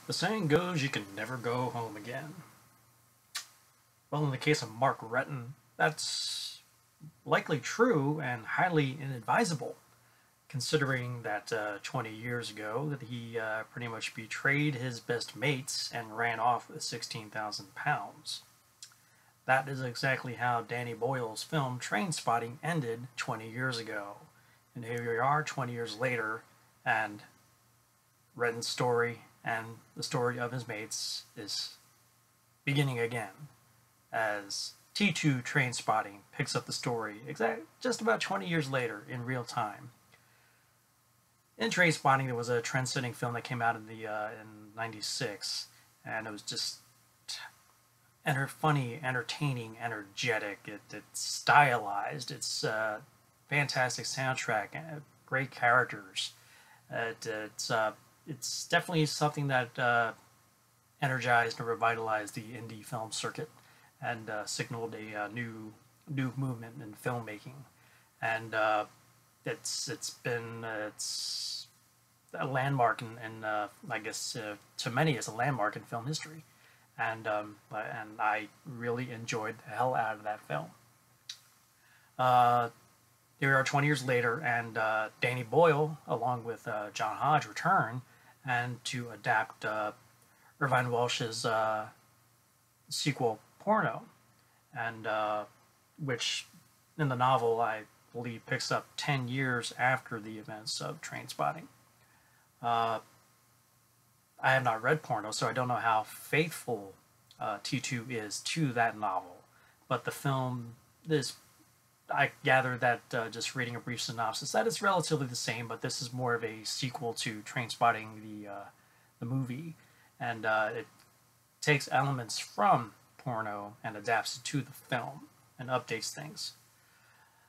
The saying goes you can never go home again. Well, in the case of Mark Retton, that's likely true and highly inadvisable, considering that 20 years ago that he pretty much betrayed his best mates and ran off with 16,000 pounds. That is exactly how Danny Boyle's film Trainspotting ended 20 years ago. And here we are 20 years later, and Retton's story and the story of his mates is beginning again as T2 Trainspotting picks up the story just about 20 years later in real time. In Trainspotting, there was a trend-setting film that came out in '96, and it was just funny, entertaining, energetic. It's stylized. It's fantastic soundtrack, great characters. It's definitely something that energized and revitalized the indie film circuit and signaled a new movement in filmmaking. And it's a landmark in I guess to many it's a landmark in film history. And I really enjoyed the hell out of that film. Here we are 20 years later, and Danny Boyle, along with John Hodge, return and to adapt Irvine Welsh's sequel, Porno, and which in the novel I believe picks up 10 years after the events of Trainspotting. I have not read Porno, so I don't know how faithful T2 is to that novel, but the film is, I gather that just reading a brief synopsis, that it's relatively the same, but this is more of a sequel to Trainspotting, the movie, and it takes elements from Porno and adapts it to the film and updates things.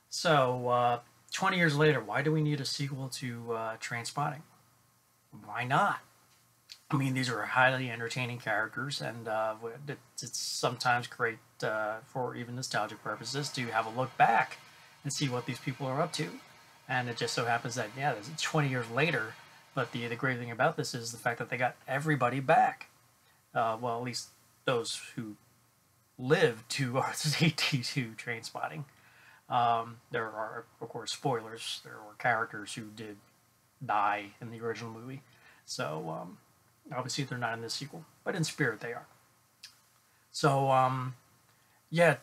So, 20 years later, why do we need a sequel to Trainspotting? Why not? I mean, these are highly entertaining characters, and it's sometimes great for even nostalgic purposes to have a look back and see what these people are up to. And it just so happens that, yeah, this is 20 years later, but the great thing about this is the fact that they got everybody back. Well, at least those who lived to see T2 Trainspotting. There are, of course, spoilers. There were characters who did die in the original movie. So, obviously they're not in this sequel, but in spirit they are. So, yeah,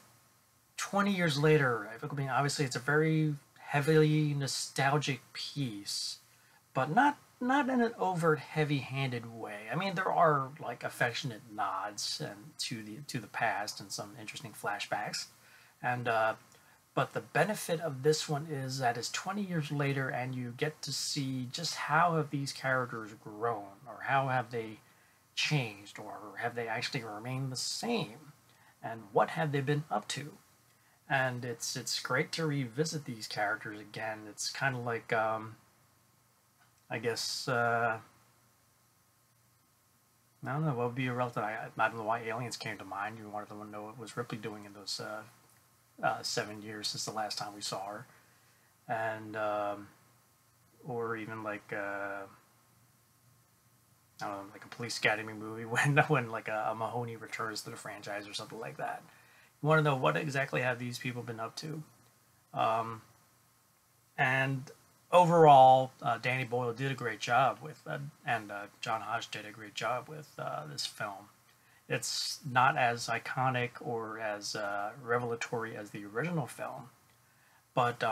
20 years later, I mean, obviously it's a very heavily nostalgic piece, but not in an overt, heavy-handed way. I mean, there are like affectionate nods and to the past and some interesting flashbacks, and but the benefit of this one is that it's 20 years later, and you get to see just how have these characters grown, or how have they changed, or have they actually remained the same, and what have they been up to. And it's great to revisit these characters again. It's kind of like I guess I don't know what would be a relative. I don't know why Aliens came to mind. You wanted to know what was Ripley doing in those 7 years since the last time we saw her, and or even like I don't know, like a Police Academy movie when like a Mahoney returns to the franchise or something like that. You want to know what exactly have these people been up to, and overall, Danny Boyle did a great job with, and John Hodge did a great job with this film. It's not as iconic or as revelatory as the original film, but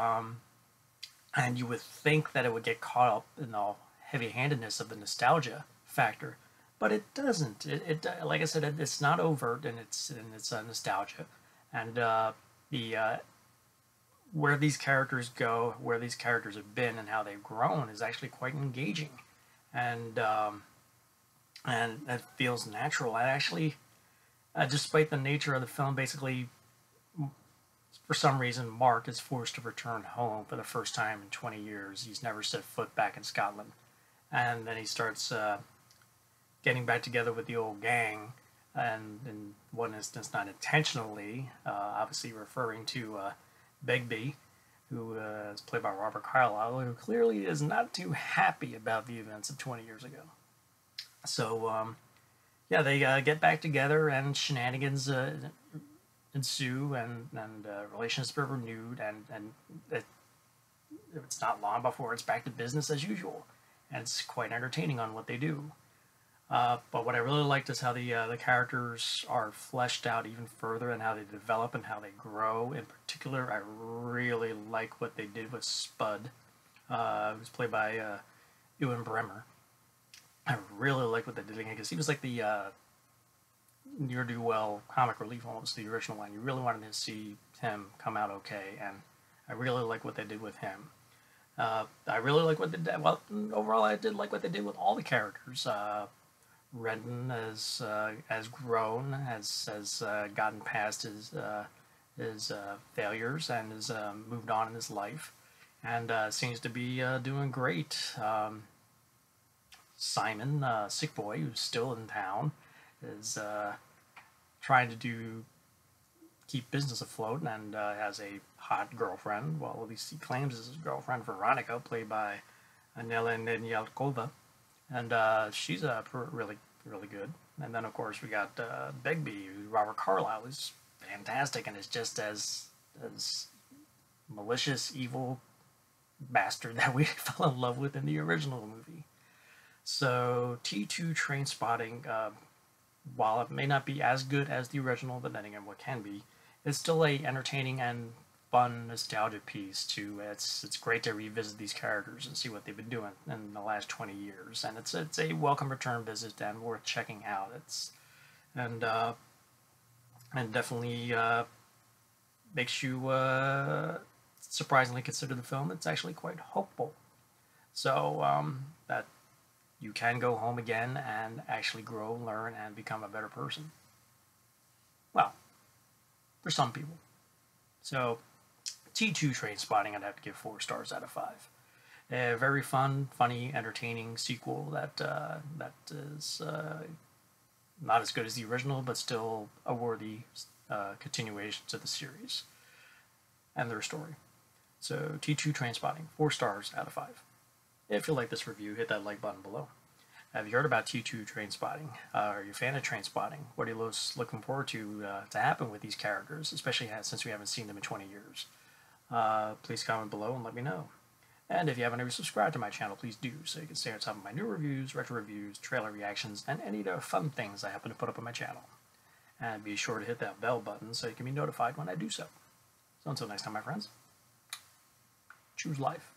and you would think that it would get caught up in the heavy-handedness of the nostalgia factor, but it doesn't. It like I said, it's not overt, and it's nostalgia, and the where these characters go, where these characters have been, and how they've grown is actually quite engaging, and it feels natural. And actually, despite the nature of the film, basically, for some reason, Mark is forced to return home for the first time in 20 years. He's never set foot back in Scotland, and then he starts getting back together with the old gang, and in one instance, not intentionally, obviously referring to Begbie, who is played by Robert Carlyle, who clearly is not too happy about the events of 20 years ago. So yeah, they get back together and shenanigans ensue, and relationships are renewed, and it's not long before it's back to business as usual, and it's quite entertaining on what they do. But what I really liked is how the characters are fleshed out even further, and how they develop and how they grow. In particular, I really like what they did with Spud, who's played by Ewan Bremer. I really like what they did because he was like the near do well comic relief, almost the original one. You really wanted to see him come out okay, and I really like what they did with him. I really like what they did. Well, overall, I did like what they did with all the characters. Renton has grown, has gotten past his failures, and has moved on in his life, and seems to be doing great. Simon, Sick Boy, who's still in town, is trying to keep business afloat, and has a hot girlfriend. Well, at least he claims it's his girlfriend, Veronica, played by Anela Nenyalkova, and she's really really good. And then of course we got Begbie, Robert Carlyle, who's fantastic and is just as malicious, evil bastard that we fell in love with in the original movie. So T2 Trainspotting, while it may not be as good as the original, but then again, what can be, it's still a entertaining and fun nostalgia piece. It's great to revisit these characters and see what they've been doing in the last 20 years, and it's a welcome return visit and worth checking out. It's and definitely makes you surprisingly consider the film. It's actually quite hopeful. So that you can go home again and actually grow, learn, and become a better person. Well, for some people. So T2 Trainspotting, I'd have to give 4 stars out of 5. A very fun, funny, entertaining sequel that is not as good as the original, but still a worthy continuation to the series and their story. So T2 Trainspotting, 4 stars out of 5. If you like this review, hit that like button below. Have you heard about T2 Trainspotting? Are you a fan of Trainspotting? What are you looking forward to happen with these characters, especially since we haven't seen them in 20 years? Please comment below and let me know. And if you haven't already subscribed to my channel, please do, so you can stay on top of my new reviews, retro reviews, trailer reactions, and any of the fun things I happen to put up on my channel. And be sure to hit that bell button so you can be notified when I do so. So until next time, my friends, choose life.